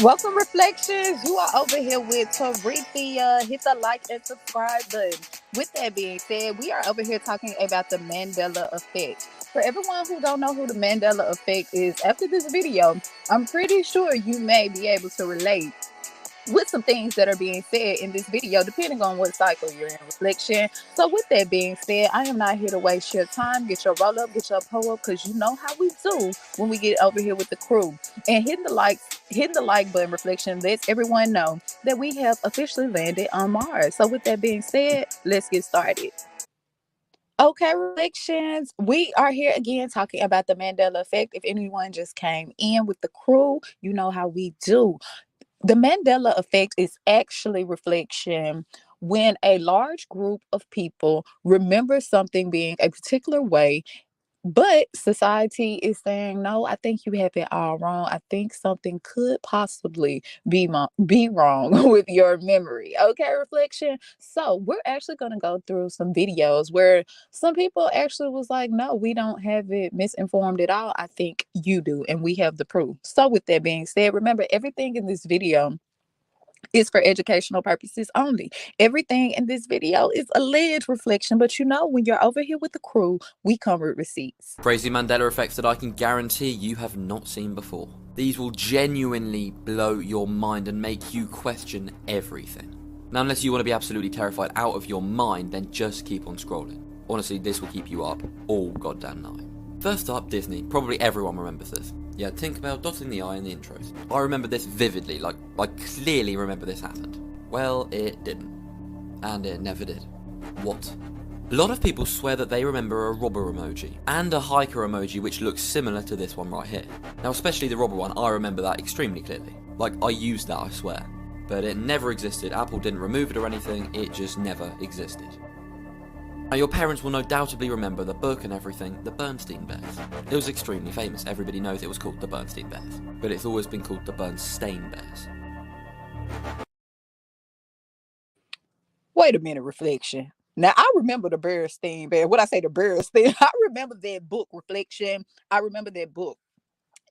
Welcome, Reflections. You are over here with Tarithia. Hit the like and subscribe button. With that being said, we are over here talking about the Mandela effect. For everyone who don't know who the Mandela effect is, after this video, I'm pretty sure you may be able to relate with some things that are being said in this video, depending on what cycle you're in, reflection. So, with that being said, I am not here to waste your time. Get your roll up, get your pull up, because you know how we do when we get over here with the crew. And hitting the like button, reflection lets everyone know that we have officially landed on Mars. So, with that being said, let's get started. Okay, reflections. We are here again talking about the Mandela effect. If anyone just came in with the crew, you know how we do. The Mandela effect is actually reflection when a large group of people remember something being a particular way, but society is saying, no, I think you have it all wrong. I think something could possibly be wrong with your memory. Okay, reflection. So we're actually going to go through some videos where some people actually was like, no, we don't have it misinformed at all. I think you do. And we have the proof. So with that being said, remember everything in this video is for educational purposes only. Everything in this video is alleged reflection, but you know, when you're over here with the crew, we come with receipts. Crazy Mandela effects that I can guarantee you have not seen before. These will genuinely blow your mind and make you question everything. Now, unless you want to be absolutely terrified out of your mind, then just keep on scrolling. Honestly, this will keep you up all goddamn night. First up, Disney. Probably everyone remembers this. Yeah, Tinkerbell dotting the I in the intros. I remember this vividly, like I clearly remember this happened. Well, it didn't. And it never did. What? A lot of people swear that they remember a robber emoji and a hiker emoji which looks similar to this one right here. Now, especially the robber one, I remember that extremely clearly. Like, I used that, I swear. But it never existed. Apple didn't remove it or anything, it just never existed. Now, your parents will no doubtably remember the book and everything, the Bernstein Bears. It was extremely famous, everybody knows it was called the Bernstein Bears, but it's always been called the Bernstein Bears. Wait a minute, reflection. Now I remember the Berenstein Bear. What I say, the Berenstein. I remember that book, reflection. I remember that book.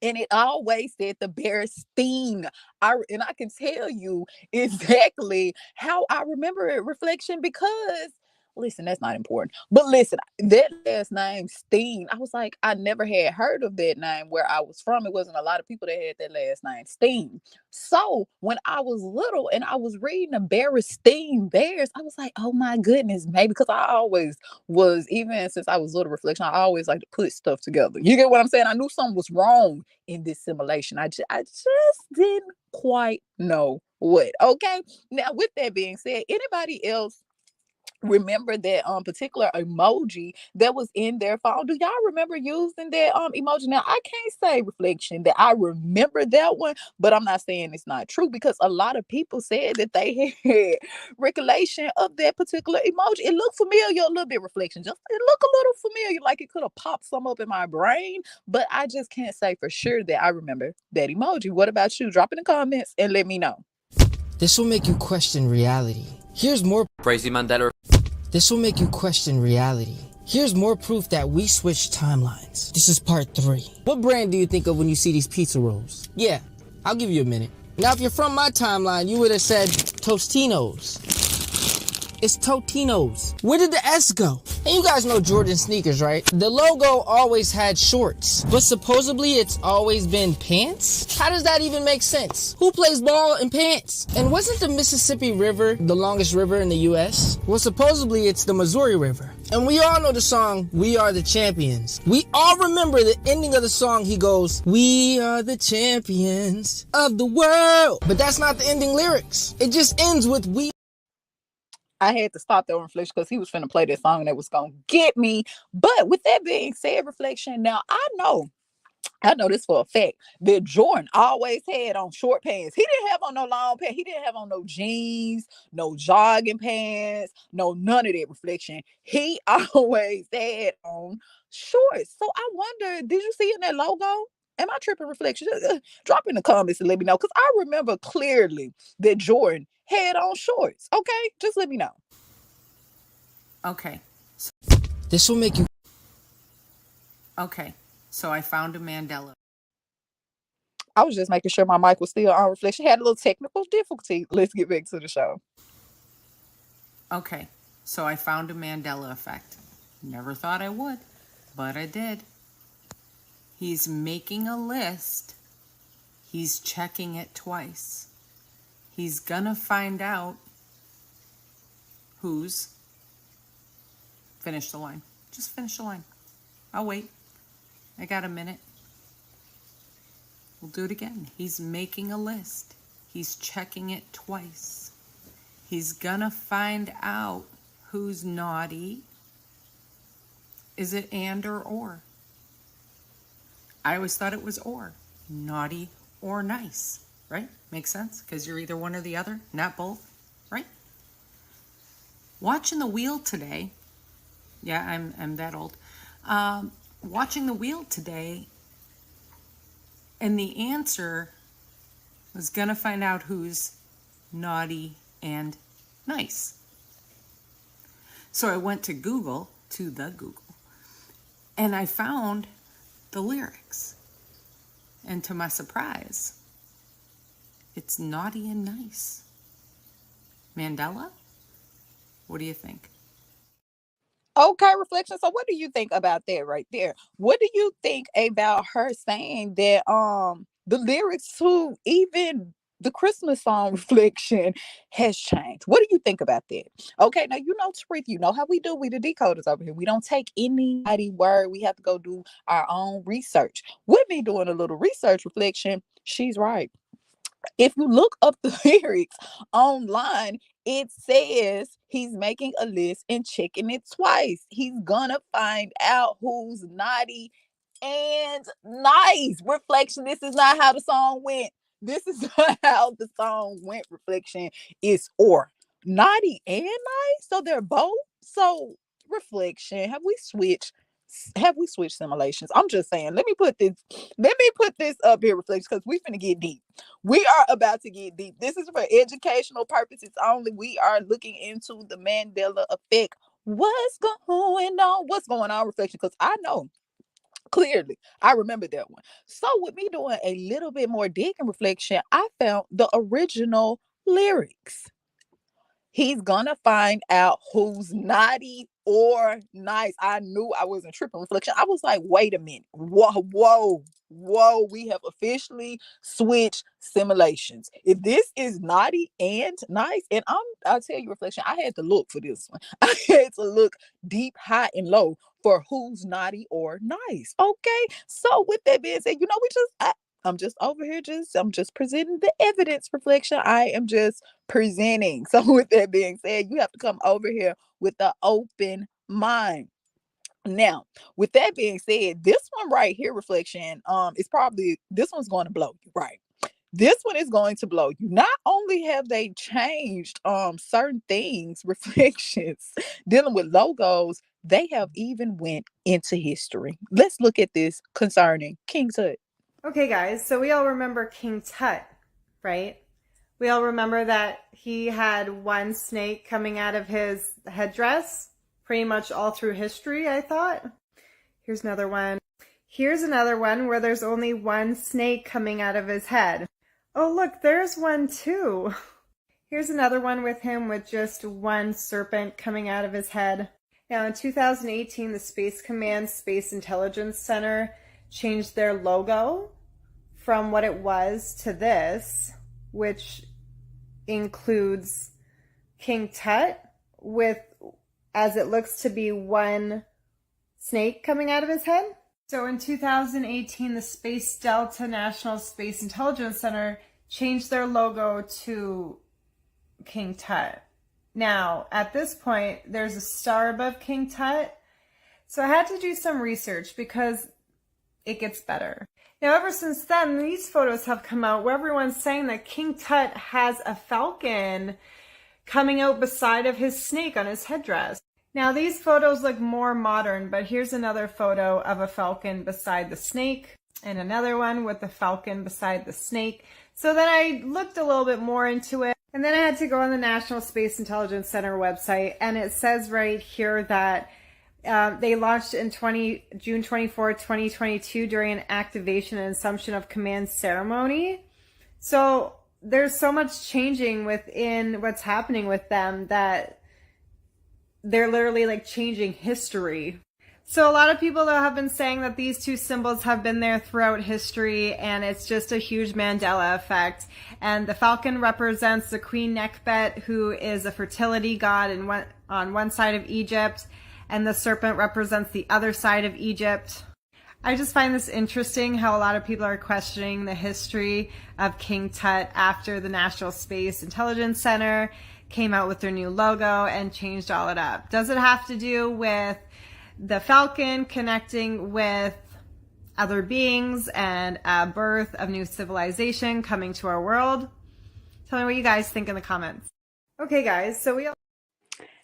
And it always said the Berenstein. I can tell you exactly how I remember it, reflection, because listen, that's not important. But listen, that last name Steen, I was like, I never had heard of that name where I was from. It wasn't a lot of people that had that last name, Steen. So when I was little and I was reading the Berenstein Bears, I was like, oh my goodness, maybe because I always was, even since I was little, reflection, I always like to put stuff together. You get what I'm saying? I knew something was wrong in this simulation. I just didn't quite know what. Okay. Now, with that being said, anybody else remember that particular emoji that was in their phone? Do y'all remember using that emoji? Now I can't say, reflection, that I remember that one, but I'm not saying it's not true, because a lot of people said that they had recollection of that particular emoji. It looked familiar a little bit, reflection. Just it looked a little familiar, like it could have popped some up in my brain, but I just can't say for sure that I remember that emoji. What about you? Drop in the comments and let me know. This will make you question reality. Here's more. Crazy Mandela. This will make you question reality. Here's more proof that we switched timelines. This is part 3. What brand do you think of when you see these pizza rolls? Yeah, I'll give you a minute. Now, if you're from my timeline, you would have said Tostinos. It's Totino's. Where did the S go? And you guys know Jordan sneakers, right? The logo always had shorts, but supposedly it's always been pants? How does that even make sense? Who plays ball in pants? And wasn't the Mississippi River the longest river in the US? Well, supposedly it's the Missouri River. And we all know the song, We Are the Champions. We all remember the ending of the song. He goes, we are the champions of the world. But that's not the ending lyrics. It just ends with we. I had to stop that, reflection, because he was finna play that song that was gonna get me. But with that being said, reflection, now I know this for a fact that Jordan always had on short pants. He didn't have on no long pants. He didn't have on no jeans, no jogging pants, no none of that, reflection. He always had on shorts. So I wonder, did you see in that logo? Am I tripping, reflection? Drop in the comments and let me know, because I remember clearly that Jordan had on shorts. Okay, just let me know. Okay. This will make you. Okay. So I found a Mandela. I was just making sure my mic was still on. Reflection had a little technical difficulty. Let's get back to the show. Okay, so I found a Mandela effect. Never thought I would, but I did. He's making a list. He's checking it twice. He's gonna find out who's... Finish the line. Just finish the line. I'll wait. I got a minute. We'll do it again. He's making a list. He's checking it twice. He's gonna find out who's naughty. Is it and or or? I always thought it was or. Naughty or nice, right? Makes sense? Because you're either one or the other, not both, right? Watching the wheel today, yeah, I'm that old. Watching the wheel today, and the answer was gonna find out who's naughty and nice. So I went to Google, and I found the lyrics. And to my surprise, it's naughty and nice. Mandela, what do you think? Okay, Reflection. So what do you think about that right there? What do you think about her saying that the lyrics to even the Christmas song Reflection has changed? What do you think about that? Okay, now you know, Tariq, you know how we do. We the decoders over here. We don't take any word. We have to go do our own research. With me doing a little research, Reflection, she's right. If you look up the lyrics online, it says he's making a list and checking it twice. He's gonna find out who's naughty and nice. Reflection, this is not how the song went. This is not how the song went. Reflection is or naughty and nice. So they're both. So Reflection, have we switched simulations? I'm just saying, let me put this up here, Reflection, because we finna get deep. We are about to get deep. This is for educational purposes only. We are looking into the Mandela effect. What's going on? What's going on, Reflection? Because I know clearly I remember that one. So with me doing a little bit more digging, Reflection, I found the original lyrics. He's gonna find out who's naughty or nice. I knew I wasn't tripping, Reflection. I was like, wait a minute. Whoa. We have officially switched simulations. If this is naughty and nice, and I'll tell you, Reflection, I had to look for this one. I had to look deep, high, and low for who's naughty or nice. Okay. So with that being said, I'm just over here, I'm just presenting the evidence, Reflection. I am just presenting. So with that being said, you have to come over here with the open mind. Now, with that being said, this one right here, Reflection, is probably, this one's going to blow you, right? This one is going to blow you. Not only have they changed certain things, Reflections, dealing with logos, they have even went into history. Let's look at this concerning King Tut. Okay, guys, so we all remember King Tut, right? We all remember that he had one snake coming out of his headdress pretty much all through history, I thought. Here's another one. Here's another one where there's only one snake coming out of his head. Oh, look, there's one too. Here's another one with him with just one serpent coming out of his head. Now, in 2018, the Space Command Space Intelligence Center changed their logo from what it was to this, which includes King Tut with, as it looks to be, one snake coming out of his head. So in 2018, the Space Delta National Space Intelligence Center changed their logo to King Tut. Now, at this point, there's a star above King Tut. So I had to do some research because it gets better. Now, ever since then, these photos have come out where everyone's saying that King Tut has a falcon coming out beside of his snake on his headdress. Now, these photos look more modern, but here's another photo of a falcon beside the snake and another one with the falcon beside the snake. So then I looked a little bit more into it, and then I had to go on the National Space Intelligence Center website, and it says right here that They launched in June 24, 2022 during an activation and assumption of command ceremony. So there's so much changing within what's happening with them that they're literally like changing history. So a lot of people though have been saying that these two symbols have been there throughout history, and it's just a huge Mandela effect. And the falcon represents the Queen Nekhbet, who is a fertility god on one side of Egypt, and the serpent represents the other side of Egypt. I just find this interesting how a lot of people are questioning the history of King Tut after the National Space Intelligence Center came out with their new logo and changed all it up. Does it have to do with the falcon connecting with other beings and a birth of new civilization coming to our world? Tell me what you guys think in the comments. Okay, guys, so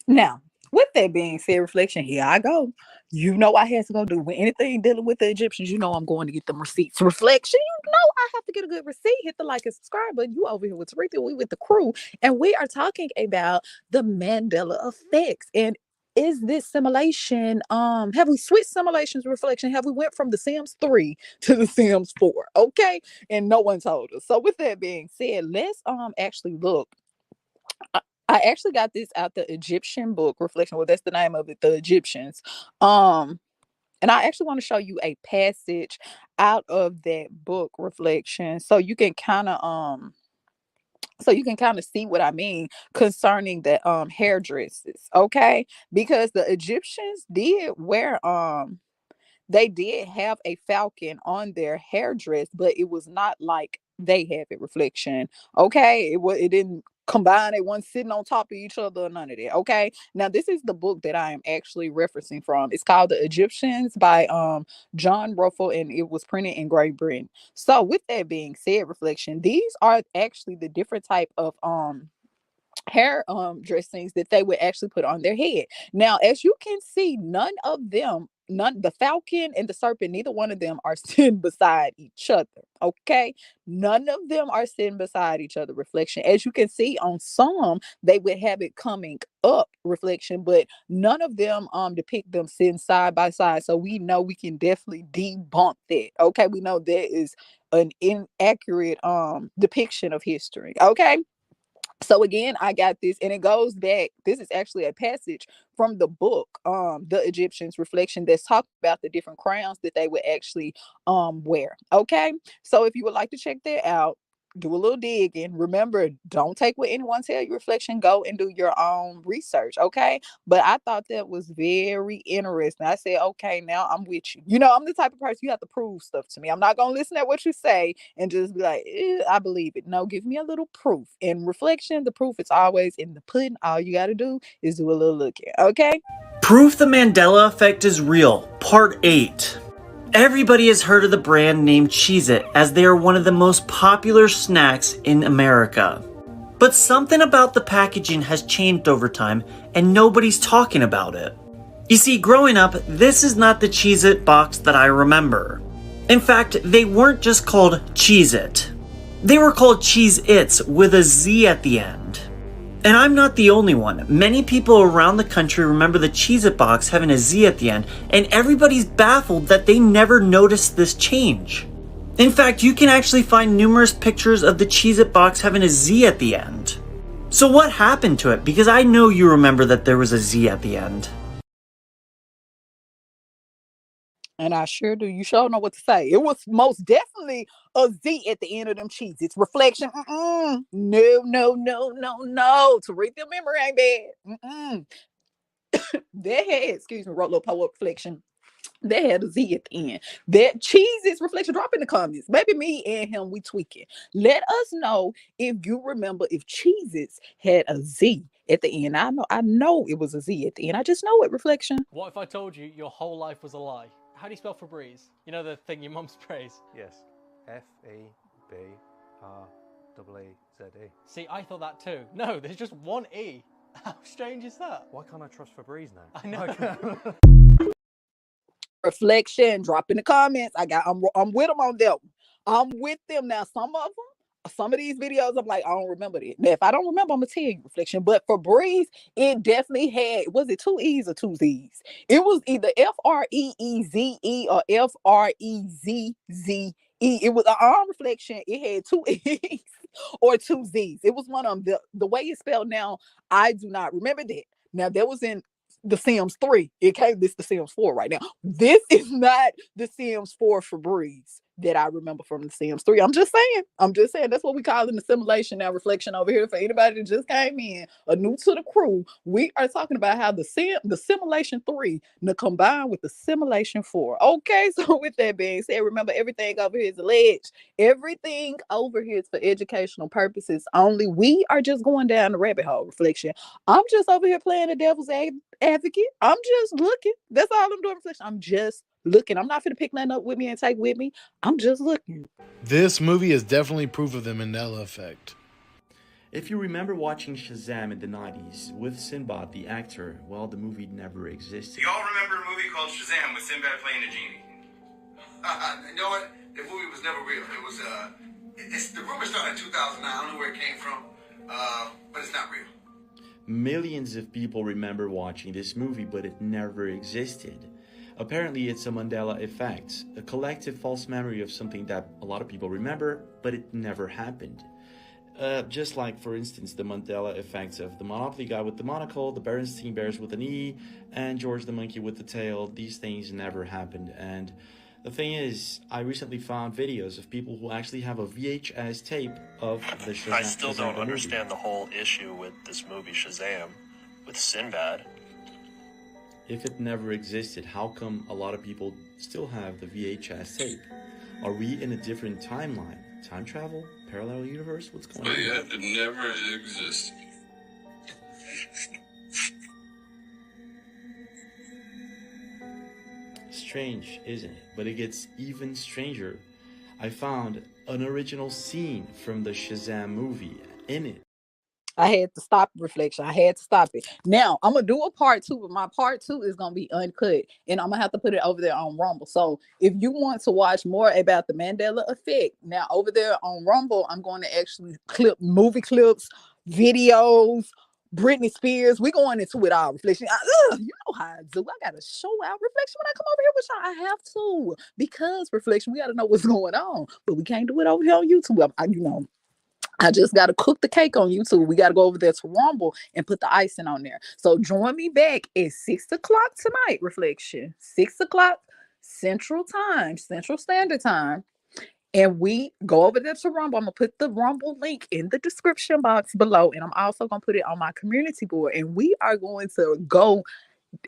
Now, with that being said, reflection, here I go. You know I had to go do with anything dealing with the Egyptians. You know I'm going to get them receipts. Reflection, you know I have to get a good receipt. Hit the like and subscribe button. You over here with Teresa. We with the crew. And we are talking about the Mandela effects. And is this simulation, have we switched simulations, reflection? Have we went from the Sims 3 to the Sims 4? Okay. And no one told us. So with that being said, let's actually look. I actually got this out the Egyptian book, Reflection. Well, that's the name of it, the Egyptians. And I actually want to show you a passage out of that book, Reflection, so you can kind of see what I mean concerning the hairdressers, okay? Because the Egyptians did wear they did have a falcon on their hairdress, but it was not like they have it, Reflection. Okay, it didn't combine. They wasn't sitting on top of each other or none of that. Okay, now this is the book that I am actually referencing from. It's called The Egyptians by John Ruffle, and it was printed in Great Britain. So with that being said, Reflection, these are actually the different type of hair dressings that they would actually put on their head. Now, as you can see, the falcon and the serpent, neither one of them are sitting beside each other. Okay, none of them are sitting beside each other, Reflection. As you can see, on some they would have it coming up, Reflection, but none of them depict them sitting side by side. So we know we can definitely debunk that. Okay, we know that is an inaccurate depiction of history. Okay, so again, I got this, and it goes back. This is actually a passage from the book, The Egyptians, Reflection, that's talking about the different crowns that they would actually wear. Okay, so if you would like to check that out, do a little digging. Remember, don't take what anyone tell you, Reflection. Go and do your own research. Okay, but I thought that was very interesting. I said, okay, now I'm with you. You know, I'm the type of person, you have to prove stuff to me. I'm not gonna listen at what you say and just be like, I believe it. No, give me a little proof. And Reflection, the proof is always in the pudding. All you got to do is do a little looking. Okay. Proof the Mandela effect is real, part 8. Everybody has heard of the brand named Cheez-It, as they are one of the most popular snacks in America. But something about the packaging has changed over time, and nobody's talking about it. You see, growing up, this is not the Cheez-It box that I remember. In fact, they weren't just called Cheez-It. They were called Cheez-Its with a Z at the end. And I'm not the only one. Many people around the country remember the Cheez-It box having a Z at the end, and everybody's baffled that they never noticed this change. In fact, you can actually find numerous pictures of the Cheez-It box having a Z at the end. So what happened to it? Because I know you remember that there was a Z at the end. And I sure do. You sure know what to say. It was most definitely a Z at the end of them Cheez-Its. Reflection. No. To read their memory ain't bad. Their head, excuse me, wrote little power Reflection. They had a Z at the end. That Cheez-Its, Reflection. Drop in the comments. Maybe me and him, we tweaking. Let us know if you remember if Cheez-Its had a Z at the end. I know it was a Z at the end. I just know it, Reflection. What if I told you your whole life was a lie? How do you spell Febreze? You know the thing your mum sprays? Yes. F-A-B-R-A-Z-E. See, I thought that too. No, there's just one E. How strange is that? Why can't I trust Febreze now? I know. Reflection, drop in the comments. I'm with them on that one. I'm with them now. Some of them some of these videos, I'm like, I don't remember it. Now, if I don't remember, I'm gonna tell you, Reflection. But for Breeze, it definitely had, was it two E's or two Z's? It was either Freeze or Frezze. It was an arm Reflection. It had two E's or two Z's. It was one of them. The way it's spelled now, I do not remember that. Now, that was in The Sims 3. It came this The Sims 4 right now. This is not The Sims 4 for Breeze that I remember from The Sims 3. I'm just saying that's what we call an assimilation now. Reflection over here for anybody that just came in or new to the crew. We are talking about how the Simulation 3 combined with the Simulation 4. Okay, so with that being said, remember everything over here is alleged. Everything over here is for educational purposes only. We are just going down the rabbit hole, Reflection. I'm just over here playing the devil's advocate. I'm just looking. That's all I'm doing, Reflection. I'm just looking. I'm not going to pick nothing up with me and take with me. I'm just looking. This movie is definitely proof of the Mandela effect. If you remember watching Shazam in the 90s with Sinbad, the actor, well, the movie never existed. You all remember a movie called Shazam with Sinbad playing a genie? You know what? The movie was never real. It was, the rumor started in 2009. I don't know where it came from, but it's not real. Millions of people remember watching this movie, but it never existed. Apparently, it's a Mandela effect, a collective false memory of something that a lot of people remember, but it never happened. Just like, for instance, the Mandela effects of the Monopoly guy with the monocle, the Berenstein Bears with an E, and George the Monkey with the tail. These things never happened. And the thing is, I recently found videos of people who actually have a VHS tape of the Shazam. I still don't movie. understand the whole issue with this movie Shazam, with Sinbad. If it never existed, how come a lot of people still have the VHS tape? Are we in a different timeline? Time travel? Parallel universe? What's going on? Yeah, it never existed. Strange, isn't it? But it gets even stranger. I found an original scene from the Shazam movie in it. I had to stop Reflection. I had to stop it. Now I'm gonna do a part 2, but my part 2 is gonna be uncut, and I'm gonna have to put it over there on Rumble. So if you want to watch more about the Mandela effect, now over there on Rumble, I'm going to actually clip movie clips, videos, Britney Spears. We going into it all, Reflection. You know how I do. I gotta show out Reflection when I come over here with y'all. I have to, because Reflection, we gotta know what's going on, but we can't do it over here on YouTube. I just got to cook the cake on YouTube. We got to go over there to Rumble and put the icing on there. So join me back at 6 o'clock tonight, Reflection. 6 o'clock Central Standard Time. And we go over there to Rumble. I'm going to put the Rumble link in the description box below. And I'm also going to put it on my community board. And we are going to go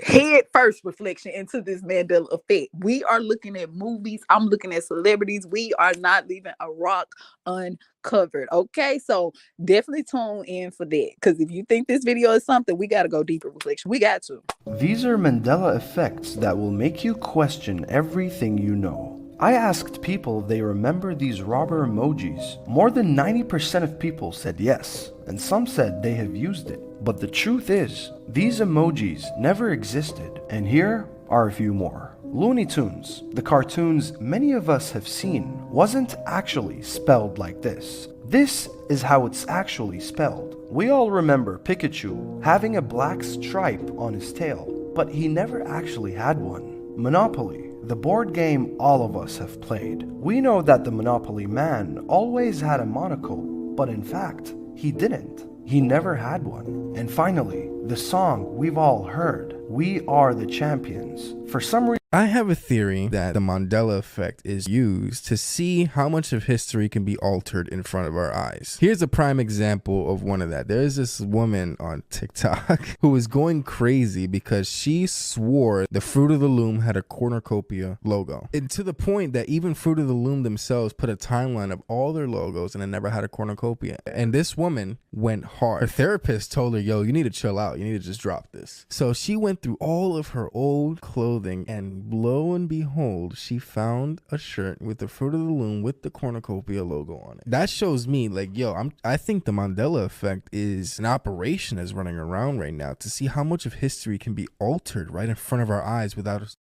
head first, Reflection, into this Mandela effect. We are looking at movies. I'm looking at celebrities. We are not leaving a rock uncovered. Okay, so definitely tune in for that, because if you think this video is something, we got to go deeper, Reflection. We got to. These are Mandela effects that will make you question everything you know. I asked people if they remember these robber emojis. More than 90% of people said yes, and some said they have used it. But the truth is, these emojis never existed, and here are a few more. Looney Tunes, the cartoons many of us have seen, wasn't actually spelled like this. This is how it's actually spelled. We all remember Pikachu having a black stripe on his tail, but he never actually had one. Monopoly, the board game all of us have played. We know that the Monopoly man always had a monocle, but in fact, he didn't. He never had one. And finally, the song we've all heard, "We Are the Champions." For some reason, I have a theory that the Mandela effect is used to see how much of history can be altered in front of our eyes. Here's a prime example of one of that. There's this woman on TikTok who was going crazy because she swore the Fruit of the Loom had a cornucopia logo. And to the point that even Fruit of the Loom themselves put a timeline of all their logos and it never had a cornucopia. And this woman went hard. Her therapist told her, yo, you need to chill out. You need to just drop this. So she went through all of her old clothing, and lo and behold, she found a shirt with the Fruit of the Loom with the cornucopia logo on it. That shows me, like, yo, I think the Mandela effect is an operation that's running around right now to see how much of history can be altered right in front of our eyes without us.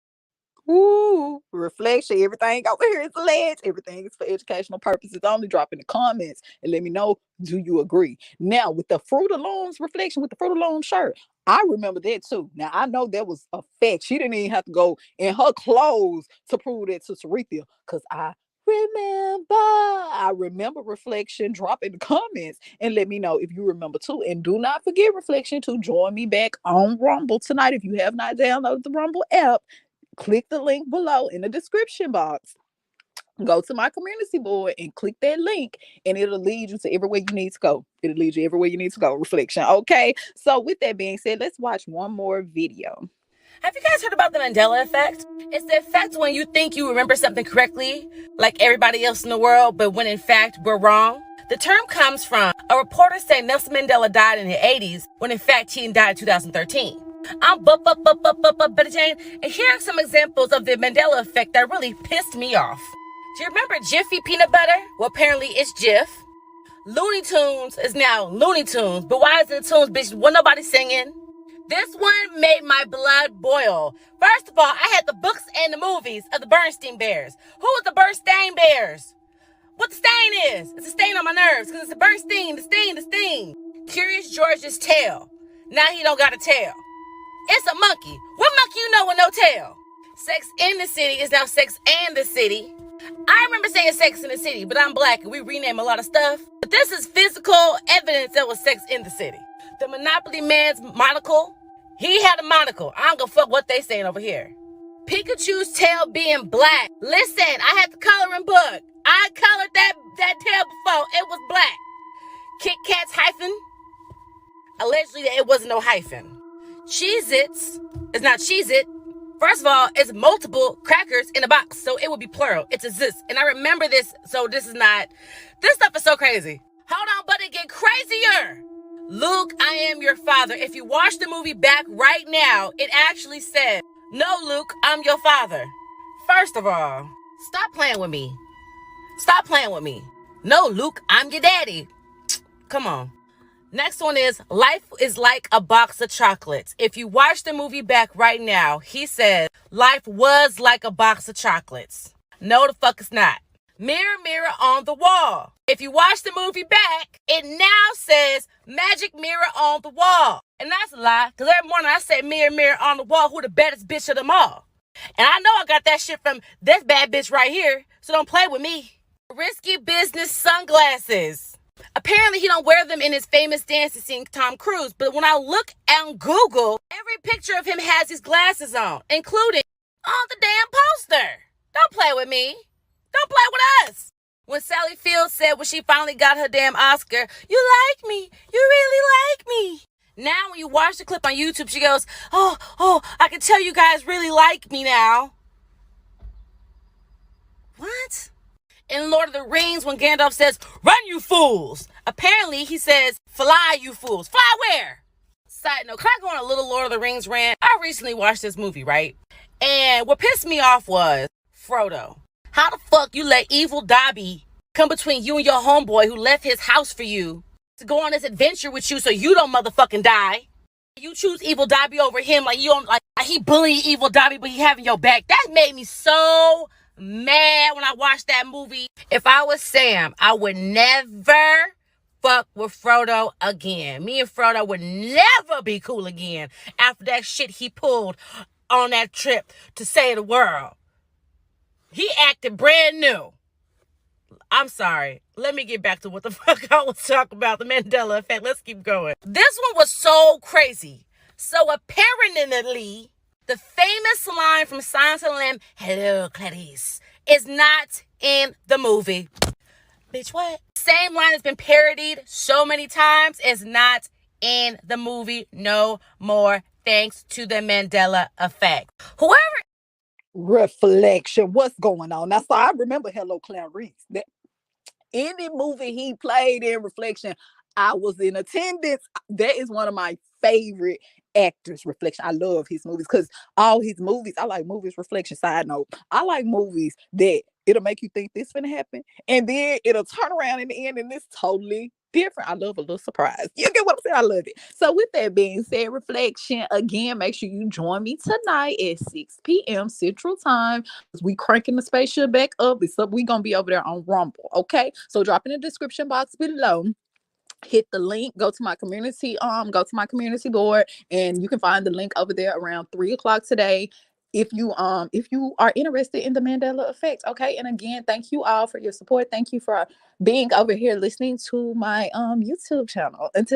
Ooh, reflection. Everything over here is alleged. Everything is for educational purposes only. Drop in the comments and let me know, do you agree? Now, with the Fruit of Looms reflection, with the Fruit of Looms shirt, I remember that too. Now, I know that was a fact. She didn't even have to go in her clothes to prove that to Sarithia, because I remember reflection. Drop in the comments and let me know if you remember too. And do not forget, reflection, to join me back on Rumble tonight. If you have not downloaded the Rumble app, click the link below in the description box. Go to my community board and click that link, and it'll lead you to everywhere you need to go. It'll lead you everywhere you need to go. Reflection. Okay. So with that being said, let's watch one more video. Have you guys heard about the Mandela effect? It's the effect when you think you remember something correctly, like everybody else in the world, but when in fact we're wrong. The term comes from a reporter saying Nelson Mandela died in the 80s, when in fact he died in 2013. I'm Betty Jane, and here are some examples of the Mandela effect that really pissed me off. Do you remember Jiffy peanut butter? Well, apparently it's Jif. Looney Tunes is now Looney Tunes, but why is it Tunes, bitch? Wasn't nobody singing? This one made my blood boil. First of all, I had the books and the movies of the Bernstein Bears. Who was the Bernstein Bears? What the stain is? It's a stain on my nerves because it's a Bernstein, the stain. Curious George's tail. Now he don't got a tail. It's a monkey. What monkey you know with no tail? Sex in the City is now Sex and the City. I remember saying Sex in the City, but I'm black and we rename a lot of stuff. But this is physical evidence that was Sex in the City. The Monopoly Man's monocle, he had a monocle. I don't give a fuck what they saying over here. Pikachu's tail being black. Listen, I had the coloring book. I colored that tail before. It was black. Kit Kat's hyphen. Allegedly, it wasn't no hyphen. Cheez-Its is not Cheez-It. First of all, it's multiple crackers in a box, so it would be plural. It's a zis. And I remember this, so this stuff is so crazy. Hold on, but it get crazier. Luke, I am your father. If you watch the movie back right now, it actually said, no, Luke, I'm your father. First of all, stop playing with me. Stop playing with me. No, Luke, I'm your daddy. Come on. Next one is, life is like a box of chocolates. If you watch the movie back right now, he says, life was like a box of chocolates. No, the fuck it's not. Mirror, mirror on the wall. If you watch the movie back, it now says magic mirror on the wall. And that's a lie, because every morning I say mirror, mirror on the wall, who the baddest bitch of them all. And I know I got that shit from this bad bitch right here, so don't play with me. Risky business sunglasses. Apparently he don't wear them in his famous dancing scene, Tom Cruise, but when I look on Google, every picture of him has his glasses on, including on the damn poster. Don't play with me. Don't play with us. When Sally Fields said when she finally got her damn Oscar, you like me. You really like me. Now when you watch the clip on YouTube, she goes, oh, I can tell you guys really like me now. What? In Lord of the Rings, when Gandalf says, run you fools. Apparently he says, fly you fools. Fly where? Side note, can I go on a little Lord of the Rings rant? I recently watched this movie, right? And what pissed me off was Frodo. How the fuck you let evil Dobby come between you and your homeboy who left his house for you to go on this adventure with you so you don't motherfucking die? You choose evil Dobby over him, like you don't like he bullying evil Dobby, but he having your back. That made me so mad when I watched that movie. If I was Sam, I would never fuck with Frodo again. Me and Frodo would never be cool again after that shit he pulled on that trip to save the world. He acted brand new. I'm sorry. Let me get back to what the fuck I was talking about, the Mandela effect. Let's keep going. This one was so crazy. So apparently, the famous line from Silence of the Lamb, hello, Clarice, is not in the movie. Bitch, what? Same line has been parodied so many times, is not in the movie no more, thanks to the Mandela effect. Whoever... Reflection. What's going on? Now, so I remember Hello Clarice. Any movie he played in, Reflection, I was in attendance. That is one of my favorite actors, Reflection. I love his movies because all his movies, I like movies, Reflection. Side note, I like movies that it'll make you think this finna happen, and then it'll turn around in the end and it's totally different. I love a little surprise. You get what I'm saying? I love it. So with that being said, reflection again, make sure you join me tonight at 6 p.m. Central Time. We cranking the spaceship back up. It's up. We gonna be over there on Rumble. Okay. So drop in the description box below, hit the link, go to my community board, and you can find the link over there around 3 o'clock today if you are interested in the Mandela effect. Okay. And again, thank you all for your support. Thank you for being over here listening to my YouTube channel. Until